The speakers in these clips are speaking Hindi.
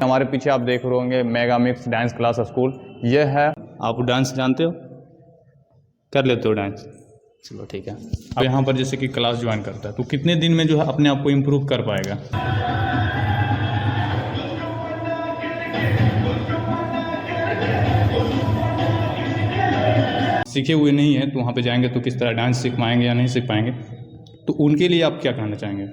हमारे पीछे आप देख रहे होंगे mega mix dance class school. ये है, आप डांस जानते हो, कर लेते हो डांस? चलो ठीक है। अब यहाँ पर जैसे कि क्लास ज्वाइन करता है तो कितने दिन में जो है अपने आप को इम्प्रूव कर पाएगा? सीखे हुए नहीं है तो वहाँ पे जाएंगे तो किस तरह डांस सीख पाएंगे या नहीं सीख पाएंगे, तो उनके लिए आप क्या कहना चाहेंगे?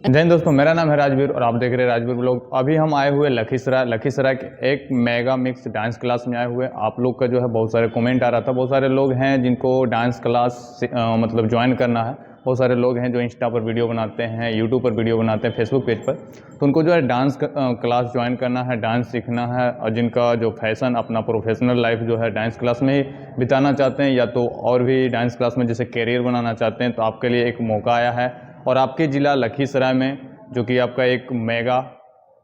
जय हिंद दोस्तों, मेरा नाम है राजवीर और आप देख रहे हैं राजवीर ब्लॉग। अभी हम आए हुए लखीसराय के एक मेगा मिक्स डांस क्लास में आए हुए। आप लोग का जो है बहुत सारे कमेंट आ रहा था, बहुत सारे लोग हैं जिनको डांस क्लास मतलब ज्वाइन करना है। बहुत सारे लोग हैं जो इंस्टा पर वीडियो बनाते हैं, यूट्यूब पर वीडियो बनाते हैं, फेसबुक पेज पर, तो उनको जो है डांस क्लास ज्वाइन करना है, डांस सीखना है। और जिनका जो फैशन अपना प्रोफेशनल लाइफ जो है डांस क्लास में ही बिताना चाहते हैं या तो और भी डांस क्लास में जैसे कैरियर बनाना चाहते हैं, तो आपके लिए एक मौका आया है। और आपके ज़िला लखीसराय में जो कि आपका एक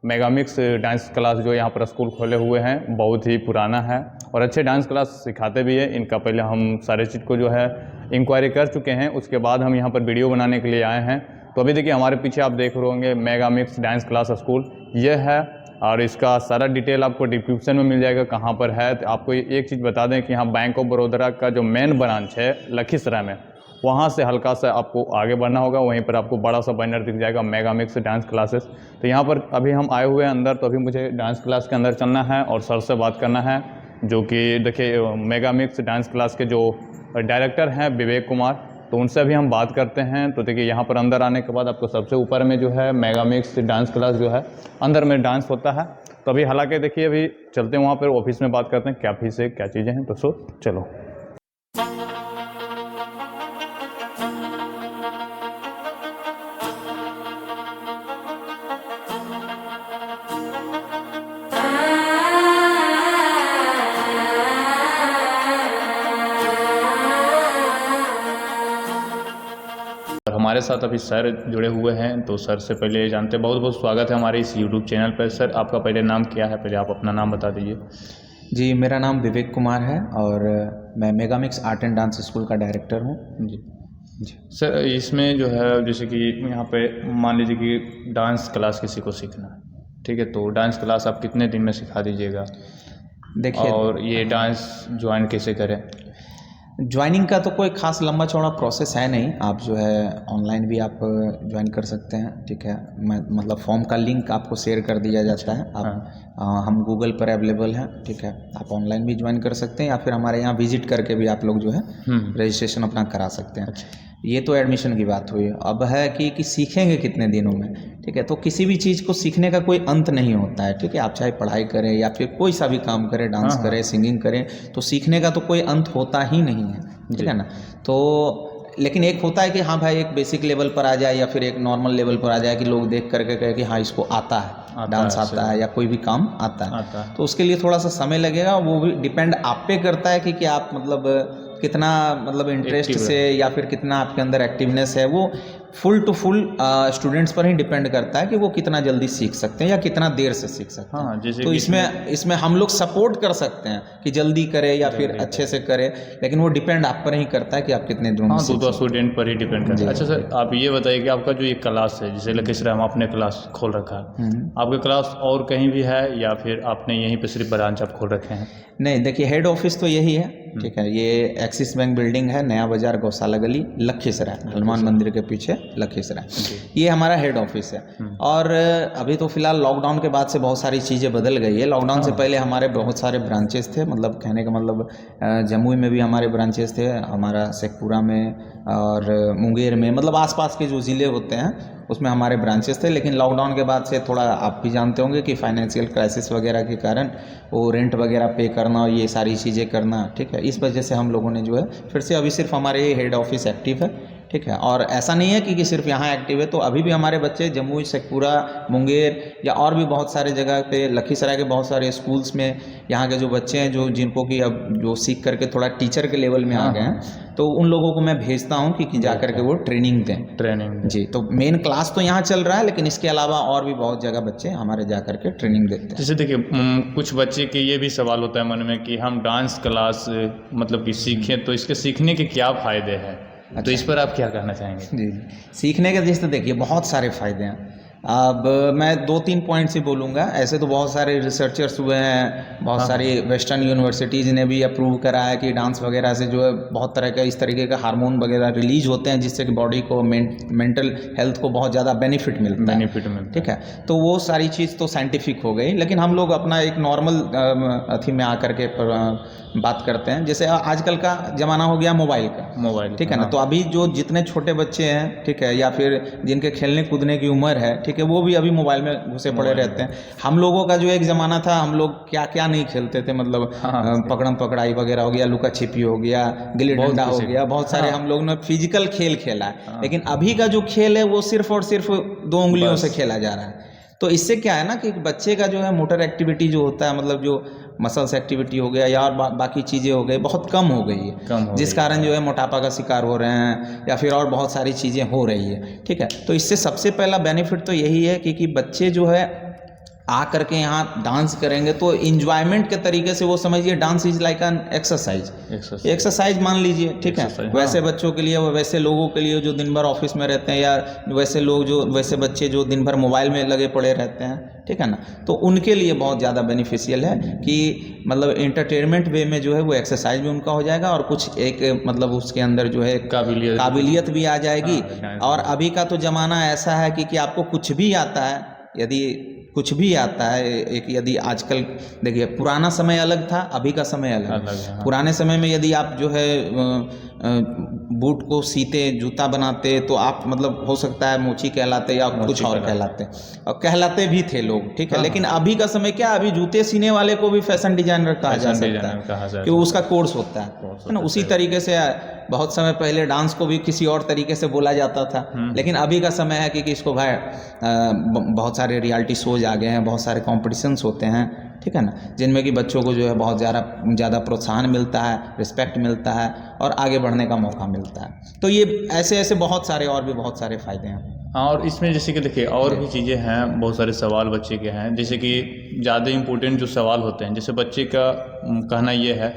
मेगा मिक्स डांस क्लास जो यहाँ पर स्कूल खोले हुए हैं, बहुत ही पुराना है और अच्छे डांस क्लास सिखाते भी है। इनका पहले हम सारे चीज़ को जो है इंक्वायरी कर चुके हैं, उसके बाद हम यहाँ पर वीडियो बनाने के लिए आए हैं। तो अभी देखिए हमारे पीछे आप देख रहे होंगे mega mix dance class school ये है, और इसका सारा डिटेल आपको डिस्क्रिप्शन में मिल जाएगा कहाँ पर है। तो आपको एक चीज़ बता दें कि यहाँ बैंक ऑफ बड़ौदा का जो मेन ब्रांच है लखीसराय में, वहाँ से हल्का सा आपको आगे बढ़ना होगा, वहीं पर आपको बड़ा सा बैनर दिख जाएगा मेगा मिक्स डांस क्लासेस। तो यहाँ पर अभी हम आए हुए हैं अंदर, तो अभी मुझे डांस क्लास के अंदर चलना है और सर से बात करना है, जो कि देखिए मेगा मिक्स डांस क्लास के जो डायरेक्टर हैं विवेक कुमार, तो उनसे अभी हम बात करते हैं। तो देखिए यहाँ पर अंदर आने के बाद आपको सबसे ऊपर में जो है मेगा मिक्स डांस क्लास जो है अंदर में डांस होता है। तो अभी हालांकि देखिए अभी चलते हैं वहाँ पर ऑफिस में, बात करते हैं क्या फीस है, क्या चीज़ें हैं। तो चलो। हमारे साथ अभी सर जुड़े हुए हैं, तो सर से पहले जानते हैं, बहुत बहुत स्वागत है हमारे इस यूट्यूब चैनल पर। सर आपका पहले नाम क्या है, पहले आप अपना नाम बता दीजिए। जी, मेरा नाम विवेक कुमार है और मैं mega mix art and dance school का डायरेक्टर हूँ। जी सर, इसमें जो है जैसे कि यहाँ पे मान लीजिए कि डांस क्लास किसी को सीखना है, ठीक है, तो डांस क्लास आप कितने दिन में सिखा दीजिएगा? देखिए, और ये डांस ज्वाइन कैसे करें? ज्वाइनिंग का तो कोई ख़ास लंबा चौड़ा प्रोसेस है नहीं। आप जो है ऑनलाइन भी आप ज्वाइन कर सकते हैं, ठीक है। मतलब फॉर्म का लिंक आपको शेयर कर दिया जाता है। आप हम गूगल पर अवेलेबल हैं, ठीक है। आप ऑनलाइन भी ज्वाइन कर सकते हैं या फिर हमारे यहाँ विजिट करके भी आप लोग जो है रजिस्ट्रेशन अपना करा सकते हैं। ये तो एडमिशन की बात हुई। अब है कि सीखेंगे कितने दिनों में, ठीक है। तो किसी भी चीज़ को सीखने का कोई अंत नहीं होता है, ठीक है। आप चाहे पढ़ाई करें या फिर कोई सा भी काम करें, डांस करें, सिंगिंग करें, तो सीखने का तो कोई अंत होता ही नहीं है, ठीक है ना। तो लेकिन एक होता है कि हाँ भाई एक बेसिक लेवल पर आ जाए या फिर एक नॉर्मल लेवल पर आ जाए कि लोग देख करके कहे कि हाँ इसको आता है, डांस आता है या कोई भी काम आता है। तो उसके लिए थोड़ा सा समय लगेगा। वो भी डिपेंड आप पे करता है कि आप मतलब कितना मतलब इंटरेस्ट से या फिर कितना आपके अंदर एक्टिवनेस है। वो फुल टू फुल स्टूडेंट्स पर ही डिपेंड करता है कि वो कितना जल्दी सीख सकते हैं या कितना देर से सीख सकते हैं। तो इसमें हम लोग सपोर्ट कर सकते हैं कि जल्दी करे या फिर अच्छे से करे, लेकिन वो डिपेंड आप पर ही करता है कि आप कितने दिन में। तो स्टूडेंट पर ही डिपेंड करता है। अच्छा सर, आप ये बताइए कि आपका जो ये क्लास है, जैसे लखीसराय में आपने क्लास खोल रखा है, आपका क्लास और कहीं भी है या फिर आपने यहीं पे सिर्फ ब्रांच आप खोल रखे हैं? नहीं, देखिए हेड ऑफिस तो यही है, ठीक है। ये एक्सिस बैंक बिल्डिंग है, नया बाजार गौशाला गली, लखीसराय, हनुमान मंदिर के पीछे लखीसराय, ये हमारा हेड ऑफिस है। और अभी तो फिलहाल लॉकडाउन के बाद से बहुत सारी चीज़ें बदल गई है। लॉकडाउन से पहले हमारे बहुत सारे ब्रांचेस थे, मतलब कहने का मतलब जमुई में भी हमारे ब्रांचेस थे, हमारा शेखपुरा में और मुंगेर में, मतलब आसपास के जो ज़िले होते हैं उसमें हमारे ब्रांचेस थे। लेकिन लॉकडाउन के बाद से थोड़ा आप भी जानते होंगे कि फाइनेंशियल क्राइसिस वगैरह के कारण वो रेंट वगैरह पे करना और ये सारी चीज़ें करना, ठीक है, इस वजह से हम लोगों ने जो है फिर से अभी सिर्फ हमारे हेड ऑफिस एक्टिव है, ठीक है। और ऐसा नहीं है कि सिर्फ यहाँ एक्टिव है, तो अभी भी हमारे बच्चे जमुई, शेखपुरा, मुंगेर या और भी बहुत सारे जगह पे, लखीसराय के बहुत सारे स्कूल्स में यहाँ के जो बच्चे हैं जो जिनको कि अब जो सीख करके थोड़ा टीचर के लेवल में आ गए हैं, तो उन लोगों को मैं भेजता हूँ कि जा करके वो ट्रेनिंग दें। जी, तो मेन क्लास तो यहाँ चल रहा है, लेकिन इसके अलावा और भी बहुत जगह बच्चे हमारे जा करके ट्रेनिंग देते हैं। जैसे देखिए कुछ बच्चे के ये भी सवाल होता है मन में कि हम डांस क्लास मतलब कि सीखें तो इसके सीखने के क्या फ़ायदे हैं? तो इस पर आप क्या कहना चाहेंगे? जी सीखने के जैसे देखिए बहुत सारे फ़ायदे हैं। अब मैं 2-3 पॉइंट से बोलूँगा। ऐसे तो बहुत सारे रिसर्चर्स हुए हैं, बहुत सारी वेस्टर्न यूनिवर्सिटीज़ ने भी अप्रूव करा है कि डांस वगैरह से जो है बहुत तरह का इस तरीके का हार्मोन वगैरह रिलीज होते हैं जिससे कि बॉडी को मेंटल हेल्थ को बहुत ज़्यादा बेनिफिट मिलता है। ठीक है, तो वो सारी चीज़ तो साइंटिफिक हो गई, लेकिन हम लोग अपना एक नॉर्मल अथी में आकर के बात करते हैं। जैसे आजकल का ज़माना हो गया मोबाइल का, ठीक है ना। तो अभी जो जितने छोटे बच्चे हैं, ठीक है, या फिर जिनके खेलने कूदने की उम्र है, ठीक है, वो भी अभी मोबाइल में घुसे पड़े रहते हैं। हम लोगों का जो एक ज़माना था, हम लोग क्या क्या नहीं खेलते थे, मतलब पकड़म पकड़ाई वगैरह हो गया, लुका छिपी हो गया, गिल्ली डंडा हो गया, बहुत सारे हम लोग ने फिजिकल खेल खेला है। लेकिन अभी का जो खेल है वो सिर्फ और सिर्फ 2 उंगलियों से खेला जा रहा है। तो इससे क्या है ना कि बच्चे का जो है मोटर एक्टिविटी जो होता है, मतलब जो मसल्स एक्टिविटी हो गया या और बाकी चीज़ें हो गई, बहुत कम हो गई है, जिस कारण जो है मोटापा का शिकार हो रहे हैं या फिर और बहुत सारी चीज़ें हो रही है। ठीक है, तो इससे सबसे पहला बेनिफिट तो यही है कि बच्चे जो है आ करके यहाँ डांस करेंगे तो इन्जॉयमेंट के तरीके से वो समझिए dance is like an exercise मान लीजिए। ठीक है, वैसे बच्चों के लिए, वैसे लोगों के लिए जो दिन भर ऑफिस में रहते हैं, या वैसे बच्चे जो दिन भर मोबाइल में लगे पड़े रहते हैं, ठीक है ना, तो उनके लिए बहुत ज़्यादा बेनिफिशियल है कि मतलब एंटरटेनमेंट वे में जो है वो एक्सरसाइज भी उनका हो जाएगा और कुछ एक मतलब उसके अंदर जो है काबिलियत भी आ जाएगी। और अभी का तो ज़माना ऐसा है कि आपको कुछ भी आता है, यदि कुछ भी आता है एक, यदि आजकल देखिए पुराना समय अलग था, अभी का समय अलग है। पुराने समय में यदि आप जो है बूट को सीते, जूता बनाते, तो आप मतलब हो सकता है मोची कहलाते या कुछ और कहलाते, और कहलाते भी थे लोग। ठीक है, लेकिन अभी का समय क्या, अभी जूते सीने वाले को भी फैशन डिजाइनर कहा जा सकता है कि उसका कोर्स होता है ना। उसी तरीके से बहुत समय पहले डांस को भी किसी और तरीके से बोला जाता था, लेकिन अभी का समय है कि इसको भाई बहुत सारे रियलिटी शोज आ गए हैं, बहुत सारे कॉम्पिटिशन्स होते हैं, ठीक है ना, जिनमें कि बच्चों को जो है बहुत ज़्यादा प्रोत्साहन मिलता है, रिस्पेक्ट मिलता है और आगे बढ़ने का मौका मिलता है। तो ये ऐसे बहुत सारे फ़ायदे हैं। हाँ, और इसमें जैसे कि देखिए और भी चीज़ें हैं, बहुत सारे सवाल बच्चे के हैं, जैसे कि ज़्यादा इम्पोर्टेंट जो सवाल होते हैं, जैसे बच्चे का कहना ये है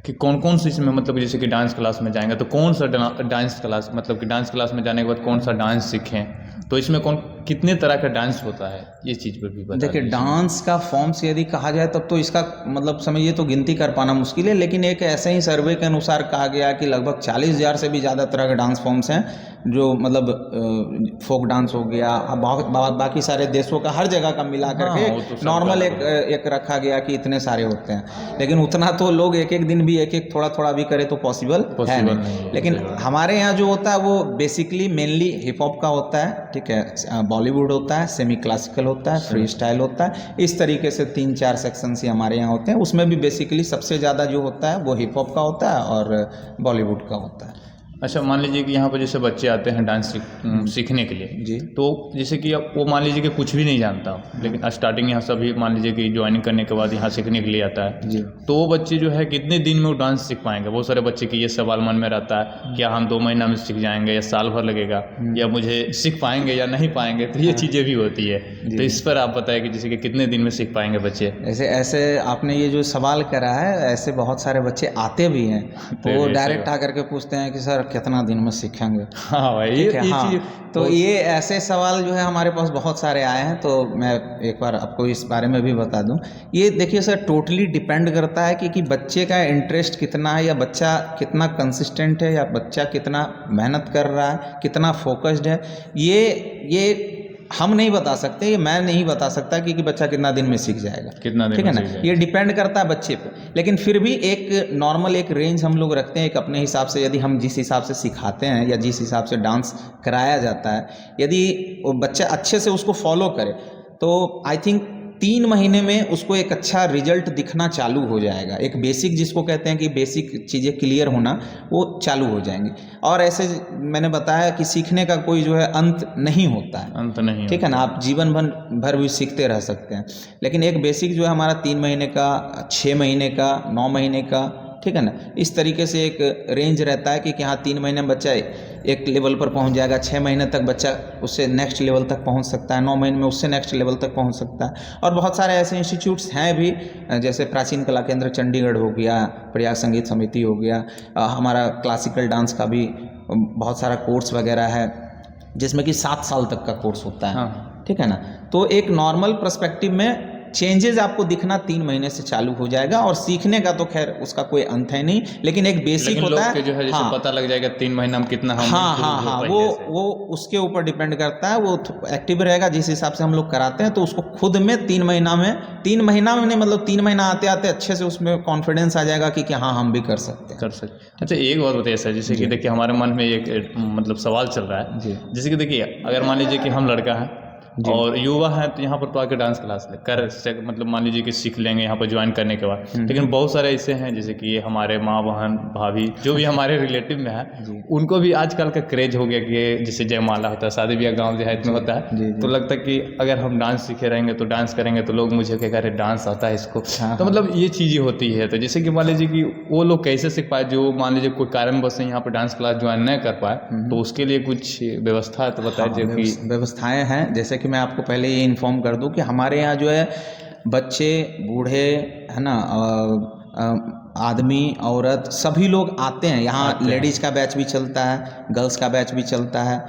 कि कौन कौन सी इसमें, मतलब जैसे कि डांस क्लास में जाएंगे तो कौन सा डांस क्लास, मतलब कि डांस क्लास में जाने के बाद कौन सा डांस सीखें, तो इसमें कितने तरह का डांस होता है, ये चीज़ पर भी बता देखिए। डांस का फॉर्म से यदि कहा जाए तब तो इसका मतलब समझिए तो गिनती कर पाना मुश्किल है, लेकिन एक ऐसे ही सर्वे के अनुसार कहा गया कि लगभग 40,000 से भी ज़्यादा तरह के डांस फॉर्म्स हैं, जो मतलब फोक डांस हो गया, बाकी सारे देशों का हर जगह का मिला करके नॉर्मल एक रखा गया कि इतने सारे होते हैं। लेकिन उतना तो लोग एक दिन भी एक थोड़ा भी करे तो पॉसिबल है नहीं। लेकिन हमारे यहाँ जो होता है वो बेसिकली मेनली हिप हॉप का होता है, ठीक है, बॉलीवुड होता है, सेमी क्लासिकल होता है, फ्री स्टाइल होता है, इस तरीके से 3-4 सेक्शन ही हमारे यहाँ होते हैं। उसमें भी बेसिकली सबसे ज़्यादा जो होता है वो हिप हॉप का होता है और बॉलीवुड का होता है। अच्छा, मान लीजिए कि यहाँ पर जैसे बच्चे आते हैं डांस सीखने के लिए जी, तो जैसे कि वो मान लीजिए कि कुछ भी नहीं जानता, लेकिन स्टार्टिंग यहाँ सभी मान लीजिए कि ज्वाइनिंग करने के बाद यहाँ सीखने के लिए आता है जी, तो वो बच्चे जो है कितने दिन में वो डांस सीख पाएंगे? बहुत सारे बच्चे की ये सवाल मन में रहता है, क्या हम 2 महीना में सीख जाएंगे या साल भर लगेगा, या मुझे सीख पाएंगे या नहीं पाएंगे, तो ये चीज़ें भी होती है। तो इस पर आप बताएं कि जैसे कि कितने दिन में सीख पाएंगे बच्चे? ऐसे आपने ये जो सवाल करा है, ऐसे बहुत सारे बच्चे आते भी हैं, तो वो डायरेक्ट आकर के पूछते हैं कि सर कितना दिन में सीखेंगे। हाँ भाई, ये तो ये ऐसे सवाल जो है हमारे पास बहुत सारे आए हैं, तो मैं एक बार आपको इस बारे में भी बता दूं। ये देखिए सर, टोटली डिपेंड करता है कि बच्चे का इंटरेस्ट कितना है, या बच्चा कितना कंसिस्टेंट है, या बच्चा कितना मेहनत कर रहा है, कितना फोकस्ड है। ये हम नहीं बता सकते, ये मैं नहीं बता सकता कि बच्चा कितना दिन में सीख जाएगा, कितना दिन, ठीक है ना, ये डिपेंड करता है बच्चे पे। लेकिन फिर भी एक नॉर्मल एक रेंज हम लोग रखते हैं, एक अपने हिसाब से, यदि हम जिस हिसाब से सिखाते हैं या जिस हिसाब से डांस कराया जाता है, यदि वो बच्चा अच्छे से उसको फॉलो करे तो आई थिंक 3 महीने में उसको एक अच्छा रिजल्ट दिखना चालू हो जाएगा। एक बेसिक, जिसको कहते हैं कि बेसिक चीज़ें क्लियर होना, वो चालू हो जाएंगी। और ऐसे मैंने बताया कि सीखने का कोई जो है अंत नहीं होता है, अंत नहीं, ठीक है ना, आप जीवन भर भी सीखते रह सकते हैं। लेकिन एक बेसिक जो है हमारा 3 महीने का, 6 महीने का, 9 महीने का, ठीक है ना। इस तरीके से एक रेंज रहता है कि हाँ 3 महीने में बच्चा एक लेवल पर पहुंच जाएगा, 6 महीने तक बच्चा उससे नेक्स्ट लेवल तक पहुंच सकता है, 9 महीने में उससे नेक्स्ट लेवल तक पहुंच सकता है। और बहुत सारे ऐसे इंस्टीट्यूट्स हैं भी, जैसे प्राचीन कला केंद्र चंडीगढ़ हो गया, प्रयाग संगीत समिति हो गया, हमारा क्लासिकल डांस का भी बहुत सारा कोर्स वगैरह है जिसमें कि 7 साल तक का कोर्स होता है। ठीक है ना। तो एक नॉर्मल पर्सपेक्टिव में चेंजेस आपको दिखना 3 महीने से चालू हो जाएगा, और सीखने का तो खैर उसका कोई अंत है नहीं, लेकिन एक बेसिक होता है जो है जैसे पता लग जाएगा 3 महीना में कितना हम हाँ वो उसके ऊपर डिपेंड करता है। वो एक्टिव रहेगा जिस हिसाब से हम लोग कराते हैं, तो उसको खुद में 3 महीना में नहीं, मतलब 3 महीना आते आते अच्छे से उसमें कॉन्फिडेंस आ जाएगा कि हाँ हम भी कर सकते हैं। अच्छा, एक बात बताइए सर, जैसे कि देखिए हमारे मन में एक मतलब सवाल चल रहा है, जैसे कि देखिए अगर मान लीजिए कि हम लड़का है और युवा है, तो यहाँ पर तो आके डांस क्लास मतलब मान लीजिए कि सीख लेंगे यहाँ पर ज्वाइन करने के बाद, लेकिन बहुत सारे ऐसे हैं जैसे कि हमारे माँ बहन भाभी जो भी हमारे रिलेटिव में है, उनको भी आजकल का क्रेज हो गया कि जैसे जयमाला होता है, शादी ब्याह गाँव देहात में होता है, तो लगता है कि अगर हम डांस सीखे रहेंगे तो डांस करेंगे तो लोग मुझे क्या कह रहे डांस आता है इसको, तो मतलब ये चीज़ें होती है। तो जैसे कि मान लीजिए कि वो लोग कैसे सीख पाए जो मान लीजिए कोई कारणवश यहाँ पर डांस क्लास ज्वाइन नहीं कर पाए, तो उसके लिए कुछ व्यवस्था तो बताए जो कि व्यवस्थाएं हैं। जैसे कि मैं आपको पहले ये इन्फॉर्म कर दूं कि हमारे यहाँ जो है बच्चे बूढ़े है ना, आदमी औरत सभी लोग आते हैं यहाँ। लेडीज़ का बैच भी चलता है, गर्ल्स का बैच भी चलता है,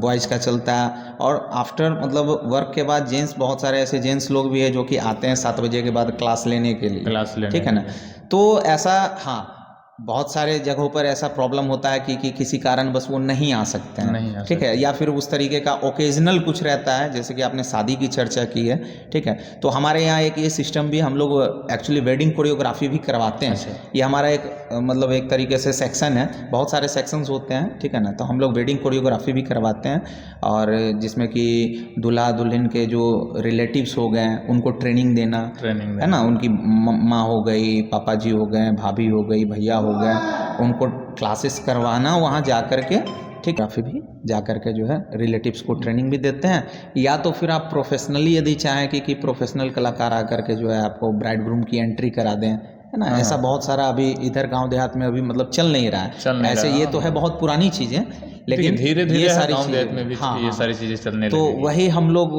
बॉयज़ का चलता है, और आफ्टर मतलब वर्क के बाद जेंट्स, बहुत सारे ऐसे जेंट्स लोग भी है जो कि आते हैं 7 बजे के बाद क्लास लेने के लिए, ठीक है ना। तो ऐसा हाँ बहुत सारे जगहों पर ऐसा प्रॉब्लम होता है कि किसी कारण बस वो नहीं आ सकते हैं, ठीक है, या फिर उस तरीके का ओकेजनल कुछ रहता है, जैसे कि आपने शादी की चर्चा की है, ठीक है। तो हमारे यहाँ एक ये सिस्टम भी, हम लोग एक्चुअली वेडिंग कोरियोग्राफी भी करवाते हैं। ये हमारा एक मतलब एक तरीके से सेक्शन है, बहुत सारे सेक्शंस होते हैं, ठीक है ना। तो हम लोग वेडिंग कोरियोग्राफी भी करवाते हैं, और जिसमें कि दूल्हा दुल्हन के जो रिलेटिव्स हो गए उनको ट्रेनिंग देना है ना, उनकी माँ हो गई, पापा जी हो गए, भाभी हो गई, भैया हो गए, उनको क्लासेस करवाना वहाँ जा कर के, ठीक है। फिर भी जा कर के जो है रिलेटिव्स को ट्रेनिंग भी देते हैं, या तो फिर आप प्रोफेशनली यदि चाहें कि प्रोफेशनल कलाकार आकर के जो है आपको ब्राइड ग्रूम की एंट्री करा दें, है ना। ऐसा बहुत सारा अभी इधर गांव देहात में अभी मतलब चल नहीं रहा है ऐसे। ये तो है बहुत पुरानी चीज़ें, लेकिन धीरे धीरे ये सारी चीजें में भी ये सारी चीजें चलने तो वही हम लोग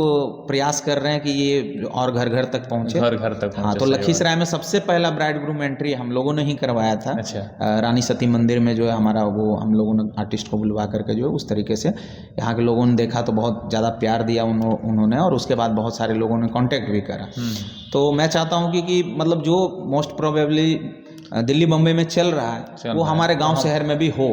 प्रयास कर रहे हैं कि ये और घर घर तक पहुंचे, घर तक। हाँ, तो लखीसराय में सबसे पहला ब्राइड ग्रूम एंट्री हम लोगों ने ही करवाया था। रानी सती मंदिर में जो है हमारा, वो हम लोगों ने आर्टिस्ट को बुलवा करके जो है उस तरीके से यहाँ के लोगों ने देखा तो बहुत ज़्यादा प्यार दिया उन्होंने, और उसके बाद बहुत सारे लोगों ने कॉन्टेक्ट भी करा। तो मैं चाहता हूँ कि मतलब जो मोस्ट प्रोबेबली दिल्ली बम्बई में चल रहा है वो हमारे गांव शहर में भी हो,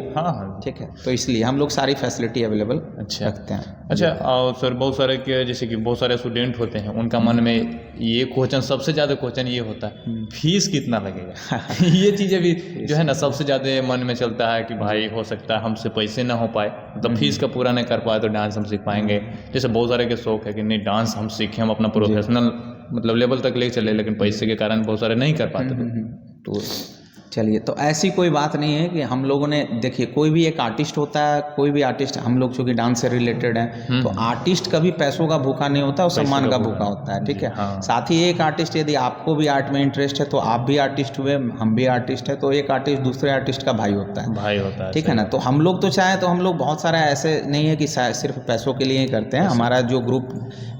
ठीक है। तो इसलिए हम लोग सारी फैसिलिटी अवेलेबल रखते हैं। अच्छा, और सर बहुत सारे के जैसे कि बहुत सारे स्टूडेंट होते हैं, उनका मन में ये क्वेश्चन, सबसे ज़्यादा क्वेश्चन ये होता है फीस कितना लगेगा। ये चीज़ें भी जो है ना सबसे ज़्यादा मन में चलता है कि भाई हो सकता है हमसे पैसे ना हो पाए, मतलब फीस का पूरा नहीं कर पाए तो डांस हम सीख पाएंगे। जैसे बहुत सारे के शौक है कि नहीं डांस हम सीखें, हम अपना प्रोफेशनल मतलब लेवल तक ले चले, लेकिन पैसे के कारण बहुत सारे नहीं कर पाते। तो चलिए, तो ऐसी कोई बात नहीं है कि हम लोगों ने, देखिए कोई भी एक आर्टिस्ट होता है, कोई भी आर्टिस्ट, हम लोग चूँकि डांस से रिलेटेड हैं, तो आर्टिस्ट कभी पैसों का भूखा नहीं होता, और सम्मान का भूखा होता है, ठीक है। साथ ही एक आर्टिस्ट, यदि आपको भी आर्ट में इंटरेस्ट है तो आप भी आर्टिस्ट हुए, हम भी आर्टिस्ट है, तो एक आर्टिस्ट दूसरे आर्टिस्ट का भाई होता है, ठीक है ना। तो हम लोग तो चाहें तो हम लोग बहुत सारा ऐसे नहीं है कि सिर्फ पैसों के लिए ही करते हैं। हमारा जो ग्रुप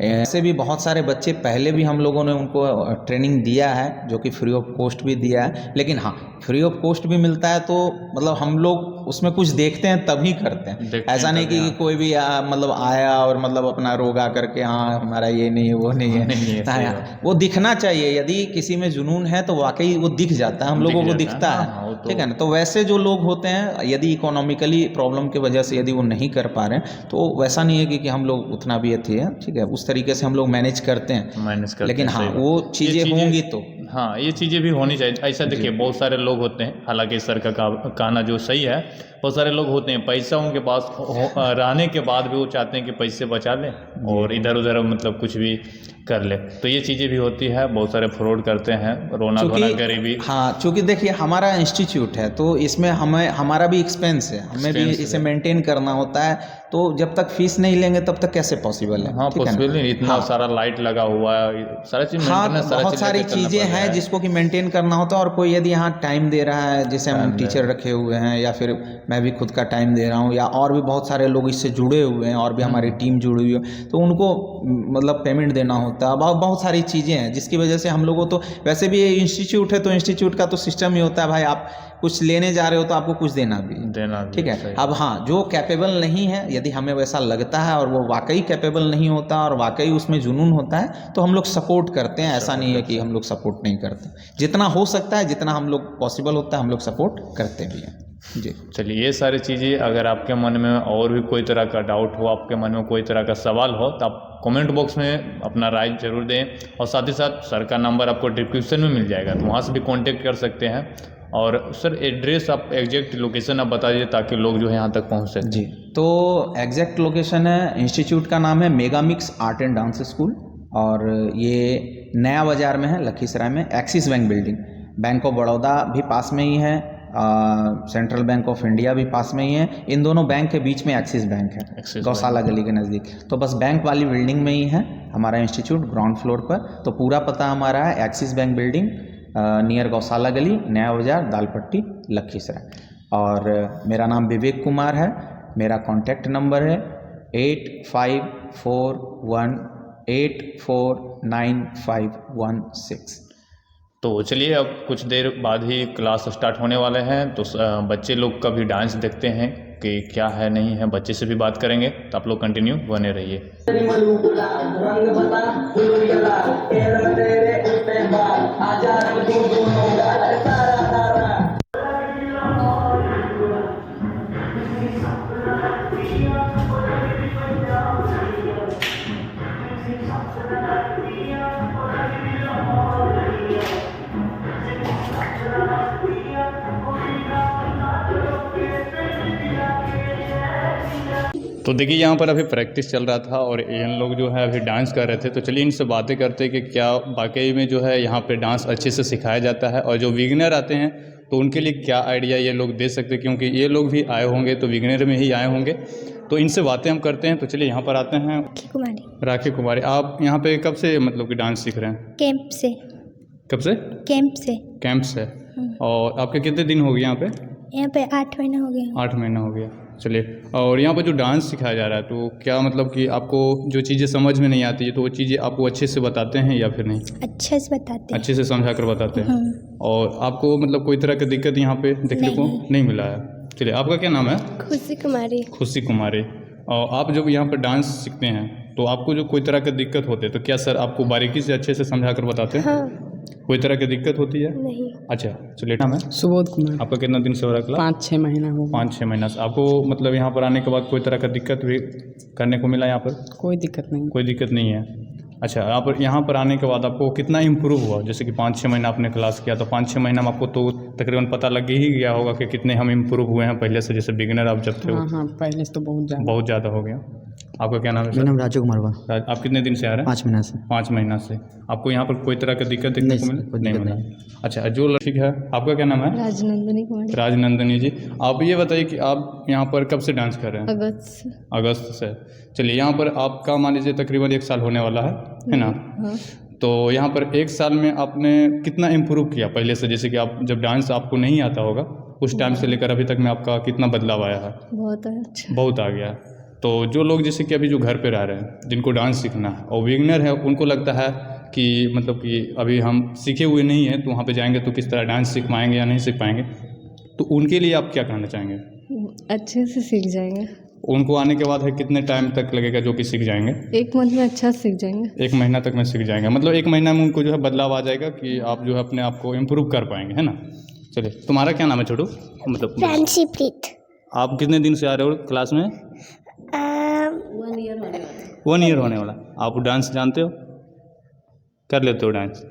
ऐसे भी बहुत सारे बच्चे पहले भी हम लोगों ने उनको ट्रेनिंग दिया है, जो कि फ्री ऑफ कॉस्ट भी दिया है, लेकिन हाँ फ्री ऑफ कॉस्ट भी मिलता है तो मतलब हम लोग उसमें कुछ देखते हैं तभी करते हैं। ऐसा नहीं कि कोई भी मतलब आया और मतलब अपना रोग आ करके हाँ हमारा ये नहीं है वो नहीं है, वो दिखना चाहिए। यदि किसी में जुनून है तो वाकई वो दिख जाता है, हम लोगों को दिखता है, ठीक है ना। तो वैसे जो लोग होते हैं, यदि इकोनॉमिकली प्रॉब्लम की वजह से यदि वो नहीं कर पा रहे हैं, तो वैसा नहीं है कि हम लोग उतना भी अच्छी है, ठीक है, उस तरीके से हम लोग मैनेज करते हैं, लेकिन हाँ वो चीज़ें होंगी तो हाँ ये चीज़ें भी होनी चाहिए। ऐसा देखिए बहुत सारे लोग होते हैं, हालांकि सर का कहना जो सही है, बहुत सारे लोग होते हैं पैसा उनके पास रहने के बाद भी वो चाहते हैं कि पैसे बचा लें और इधर उधर मतलब कुछ भी कर ले, तो ये चीज़ें भी होती है। बहुत सारे फ्रॉड करते हैं, रोना धोना गरीबी। हाँ, चूँकि देखिए हमारा इंस्टीट्यूट है तो इसमें हमें हमारा भी एक्सपेंस है, हमें भी इसे मेंटेन करना होता है, तो जब तक फीस नहीं लेंगे तब तक कैसे पॉसिबल है। हाँ, पॉसिबल नहीं, इतना सारा लाइट लगा हुआ है, सारा चीज़ हाँ, बहुत सारी चीज़ें हैं जिसको कि मेंटेन करना होता है। और कोई यदि यहाँ टाइम दे रहा है, जैसे हम टीचर रखे हुए हैं या फिर मैं भी खुद का टाइम दे रहा हूँ, या और भी बहुत सारे लोग इससे जुड़े हुए हैं और भी हमारी टीम जुड़ी हुई है, तो उनको मतलब पेमेंट देना होता है। बहुत सारी चीज़ें हैं जिसकी वजह से हम लोगों तो वैसे भी इंस्टीट्यूट है तो इंस्टीट्यूट का तो सिस्टम ही होता है भाई, आप कुछ लेने जा रहे हो तो आपको कुछ देना भी, ठीक है। अब हाँ, जो कैपेबल नहीं है, यदि हमें वैसा लगता है और वो वाकई कैपेबल नहीं होता और वाकई उसमें जुनून होता है, तो हम लोग सपोर्ट करते हैं। ऐसा नहीं है कि हम लोग सपोर्ट नहीं करते, जितना हो सकता है, जितना हम लोग पॉसिबल होता है, हम लोग सपोर्ट करते भी हैं जी। चलिए, ये सारी चीज़ें, अगर आपके मन में और भी कोई तरह का डाउट हो, आपके मन में कोई तरह का सवाल हो, तो आप कमेंट बॉक्स में अपना राय जरूर दें। और साथ ही साथ सर का नंबर आपको डिस्क्रिप्शन में मिल जाएगा, तो वहाँ से भी कांटेक्ट कर सकते हैं। और सर एड्रेस, आप एग्जैक्ट लोकेशन आप बता दीजिए ताकि लोग जो है यहाँ तक पहुँच सकें। जी, तो एग्जैक्ट लोकेशन है, इंस्टीट्यूट का नाम है mega mix art and dance school, और ये नया बाज़ार में है, लखीसराय में, axis bank building. Bank of Baroda भी पास में ही है, सेंट्रल बैंक ऑफ इंडिया भी पास में ही है। इन दोनों बैंक के बीच में एक्सिस बैंक है, गौशाला गली के नज़दीक। तो बस बैंक वाली बिल्डिंग में ही है हमारा इंस्टीट्यूट, ग्राउंड फ्लोर पर। तो पूरा पता हमारा है एक्सिस बैंक बिल्डिंग, नियर गौशाला गली, नया बाज़ार, दालपट्टी, लखीसराय। और मेरा नाम विवेक कुमार है। मेरा कॉन्टैक्ट नंबर है 8541849516। तो चलिए, अब कुछ देर बाद ही क्लास स्टार्ट होने वाले हैं, तो बच्चे लोग का भी डांस देखते हैं कि क्या है नहीं है, बच्चे से भी बात करेंगे। तो आप लोग कंटिन्यू बने रहिए। तो देखिए, यहाँ पर अभी प्रैक्टिस चल रहा था और इन लोग जो है अभी डांस कर रहे थे। तो चलिए इनसे बातें करते हैं कि क्या वाकई में जो है यहाँ पे डांस अच्छे से सिखाया जाता है, और जो बिगिनर आते हैं तो उनके लिए क्या आइडिया ये लोग दे सकते हैं, क्योंकि ये लोग भी आए होंगे तो बिगिनर में ही आए होंगे। तो इनसे बातें हम करते हैं। तो चलिए यहाँ पर आते हैं। राखी कुमारी, आप यहाँ पे कब से मतलब कि डांस सीख रहे हैं? कैंप से। कब से? कैंप से। कैंप से। और आपके कितने दिन हो गए यहाँ पे? यहाँ पे 8 महीना हो गया। 8 महीना हो गया। चलिए, और यहाँ पर जो डांस सिखाया जा रहा है, तो क्या मतलब कि आपको जो चीज़ें समझ में नहीं आती है तो वो चीज़ें आपको अच्छे से बताते हैं या फिर नहीं? अच्छे से बताते हैं। अच्छे से समझा कर बताते हैं। और आपको मतलब कोई तरह की दिक्कत यहाँ पे देखने को नहीं मिला है? चलिए, आपका क्या नाम है? खुशी कुमारी। खुशी कुमारी। और आप जब यहाँ पर डांस सीखते हैं तो आपको जो कोई तरह की दिक्कत होती है तो क्या सर आपको बारीकी से अच्छे से समझा कर बताते हैं? हाँ। कोई तरह की दिक्कत होती है? नहीं। अच्छा, चलिए। नाम है? सुबोध कुमार। आपका कितना दिन से हो रहा है क्लास? 5-6 महीना हो गया। 5-6 महीना से आपको मतलब यहाँ पर आने के बाद कोई तरह का दिक्कत भी करने को मिला यहाँ पर? कोई दिक्कत नहीं। कोई दिक्कत नहीं है। अच्छा, आप यहाँ पर आने के बाद आपको कितना इम्प्रूव हुआ? जैसे कि 5-6 महीना आपने क्लास किया, तो 5-6 महीना में आपको तो तकरीबन पता लग ही गया होगा कि कितने हम इम्प्रूव हुए हैं पहले से, जैसे बिगिनर आप जब थे। हाँ, पहले से तो बहुत ज़्यादा हो गया। आपका क्या नाम है? मेरा नाम राजू कुमार बा। आप कितने दिन से आ रहे हैं? 5 महीना से। 5 महीना से। आपको यहाँ पर कोई तरह की दिक्कत देखने को नहीं मिला? अच्छा, जो ठीक है। आपका क्या नाम है? राजनंदिनी कुमारी। राजनंदिनी जी, आप ये बताइए कि आप यहाँ पर कब से डांस कर रहे हैं? अगस्त से। चलिए, यहाँ पर आपका मान लीजिए तकरीबन 1 साल होने वाला है ना? हाँ। तो यहाँ पर 1 साल में आपने कितना इम्प्रूव किया पहले से? जैसे कि आप जब डांस आपको नहीं आता होगा उस टाइम से लेकर अभी तक में आपका कितना बदलाव आया है? बहुत अच्छा। बहुत आ गया। तो जो लोग जैसे कि अभी जो घर पे रह रहे हैं, जिनको डांस सीखना है और बिगिनर है, उनको लगता है कि मतलब कि अभी हम सीखे हुए नहीं हैं तो वहाँ पे जाएंगे तो किस तरह डांस सीख पाएंगे या नहीं सीख पाएंगे, तो उनके लिए आप क्या कहना चाहेंगे? अच्छे से सीख जाएंगे। उनको आने के बाद है कितने टाइम तक लगेगा जो कि सीख जाएंगे? 1 मंथ में अच्छा सीख जाएंगे। 1 महीना तक में सीख जाएंगे। मतलब 1 महीना में उनको जो है बदलाव आ जाएगा कि आप जो है अपने आप को इम्प्रूव कर पाएंगे, है ना? चलिए, तुम्हारा क्या नाम है छोटू? मतलब फ्रेंडशिप। आप कितने दिन से आ रहे हो क्लास में? 1 ईयर होने वाला। 1 ईयर होने वाला। आप डांस जानते हो? कर लेते हो डांस?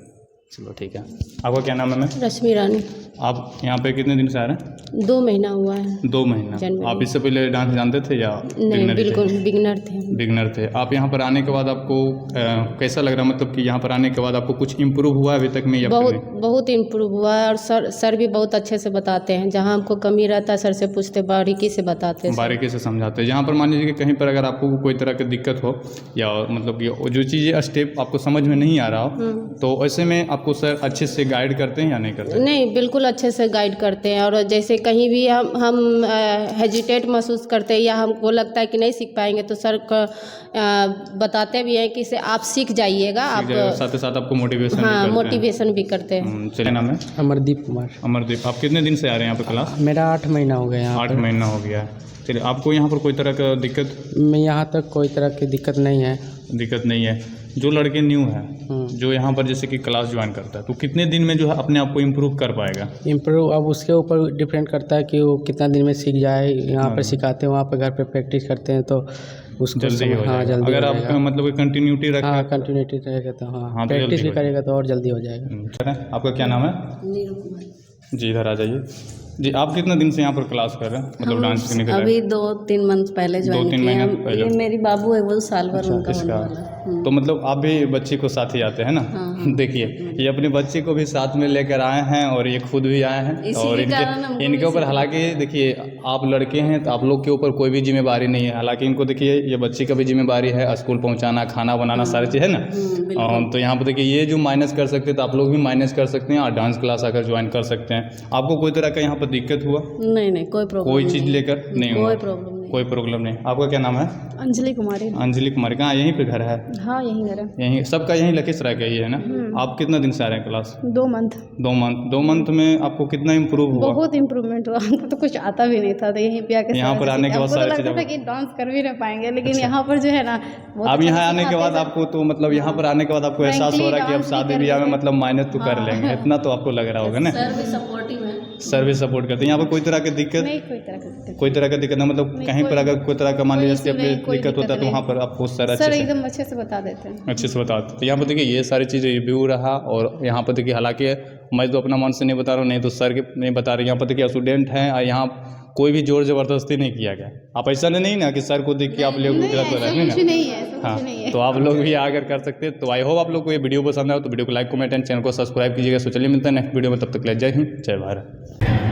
चलो ठीक है। आपका क्या नाम है मैम? रश्मि रानी। आप यहाँ पे कितने दिन से आ रहे हैं? 2 महीना हुआ है। 2 महीना। जनवरी। आप इससे पहले डांस जानते थे या नहीं, beginner ही थे? बिल्कुल बिगनर थे। बिगनर थे। आप यहाँ पर आने के बाद आपको कैसा लग रहा, मतलब कि यहाँ पर आने के बाद आपको कुछ इम्प्रूव हुआ है अभी तक में या फिर नहीं? बहुत इम्प्रूव हुआ है, और सर भी बहुत अच्छे से बताते हैं। जहाँ हमको कमी रहता है सर से पूछते, बारीकी से बताते हैं। बारीकी से समझाते हैं। यहाँ पर मान लीजिए कि कहीं पर अगर आपको कोई तरह की दिक्कत हो या मतलब कि जो चीज़ें स्टेप आपको समझ में नहीं आ रहा हो, तो ऐसे में आपको सर अच्छे से गाइड करते हैं या नहीं करते? नहीं, बिल्कुल अच्छे से गाइड करते हैं। और जैसे कहीं भी हम हेजिटेट महसूस करते हैं या हमको लगता है कि नहीं सीख पाएंगे, तो सर बताते भी हैं कि इसे आप सीख जाइएगा। आप साथ ही साथ आपको मोटिवेशन हाँ, मोटिवेशन भी करते हैं। चलिए, नाम है? अमरदीप कुमार। अमरदीप। आप कितने दिन से आ रहे हैं यहाँ पे क्लास? मेरा 8 महीना हो गया यहाँ 8 महीना हो गया है। चलिए, आपको यहाँ पर कोई तरह का दिक्कत? मैं यहाँ तक कोई तरह की दिक्कत नहीं है। दिक्कत नहीं है। जो लड़के न्यू हैं, जो यहाँ पर जैसे कि क्लास ज्वाइन करता है, तो कितने दिन में जो है अपने आप को इम्प्रूव कर पाएगा? इम्प्रूव अब उसके ऊपर डिपेंड करता है कि वो कितना दिन में सीख जाए। यहाँ पर सिखाते हैं, वहाँ पर घर पे प्रैक्टिस करते हैं, तो उसको जल्दी हो हाँ जाएगा। जल्दी अगर हो आप जाएगा। मतलब कंटिन्यूटी रखें, हाँ कंटिन्यूटी रहेगा तो हाँ हाँ, तो प्रैक्टिस जल्दी भी हो करेगा तो और जल्दी हो जाएगा। आपका क्या नाम है? जी, इधर आ जाइए। जी, आप कितना दिन से यहाँ पर क्लास कर रहे हैं, मतलब डांस सीखने के लिए? अभी 2-3 मंथ पहले ज्वाइन 2-3 किए महीने हम। पहले। ये मेरी बाबू है, वो साल भर उनका होने इसका वाला है। तो मतलब आप भी बच्ची को साथ ही आते हैं ना? देखिए, ये अपने बच्चे को भी साथ में लेकर आए हैं और ये खुद भी आए हैं। इसी और के कारण हमको इनके ऊपर हालांकि देखिए, आप लड़के हैं तो आप लोग के ऊपर कोई भी जिम्मेदारी नहीं है। हालांकि इनको देखिए, ये बच्ची का भी जिम्मेदारी है, स्कूल पहुंचाना, खाना बनाना, सारी चीज़ है ना। तो यहाँ पर देखिए, ये जो माइनस कर सकते हैं तो आप लोग भी माइनस कर सकते हैं और डांस क्लास आकर ज्वाइन कर सकते हैं। आपको कोई तरह का यहाँ पर दिक्कत हुआ? नहीं, कोई प्रॉब्लम कोई चीज़ लेकर नहीं हुआ? कोई प्रॉब्लम नहीं। कोई प्रॉब्लम नहीं। आपका क्या नाम है? अंजलि कुमारी। अंजलि कुमारी। कहाँ, यहीं पे घर है? हाँ, यहीं घर है। यहीं सबका यहीं लखीसराय का ही है ना? आप कितना दिन से आ रहे हैं क्लास? 2 मंथ। 2 मंथ में आपको कितना इम्प्रूव हुआ? बहुत इम्प्रूवमेंट हुआ। हमको तो कुछ आता भी नहीं था, तो यहीं पे आके यहाँ पर आने के बाद सारी लगता था चीज़ें कि डांस कर भी नहीं पाएंगे, लेकिन यहाँ पर जो है ना, अब यहाँ आने के बाद आपको तो मतलब यहाँ पर आने के बाद आपको एहसास हो रहा है कि अब शादी ब्याह में मतलब माइनस तो कर लेंगे, इतना तो आपको लग रहा होगा ना? सर भी सपोर्टिव है। सर भी सपोर्ट करते हैं। यहाँ पर कोई तरह की दिक्कत? नहीं, कोई तरह की दिक्कत। कोई तरह का दिक्कत ना, मतलब कहीं पर अगर कोई तरह का मान लीजिए स्टेप नहीं, कोई दिक्कत होता है तो दिक्कत वहाँ पर आपको सर सर अच्छे से एकदम अच्छे से बता देते हैं। अच्छे से बताते। तो यहाँ पर देखिए, ये सारी चीज़ें रिव्यू रहा। और यहाँ पर देखिए, हालांकि मैं तो अपना मन से नहीं बता रहा हूँ, नहीं तो सर के नहीं बता रहे। यहाँ पर देखिए, स्टूडेंट हैं और यहाँ कोई भी जोर ज़बरदस्ती नहीं किया गया। आप ऐसा नहीं ना कि सर को देख के आप लोग गलत हो रहा है कुछ ना? नहीं है, ऐसा हाँ, कुछ नहीं है। तो आप लोग भी आकर कर सकते हैं। तो आई होप आप लोग को ये वीडियो पसंद आया तो वीडियो को लाइक, कमेंट एंड चैनल को सब्सक्राइब कीजिएगा। तो चलिए, मिलते हैं नेक्स्ट वीडियो में, तब तक ले जय हिंद, जय भारत।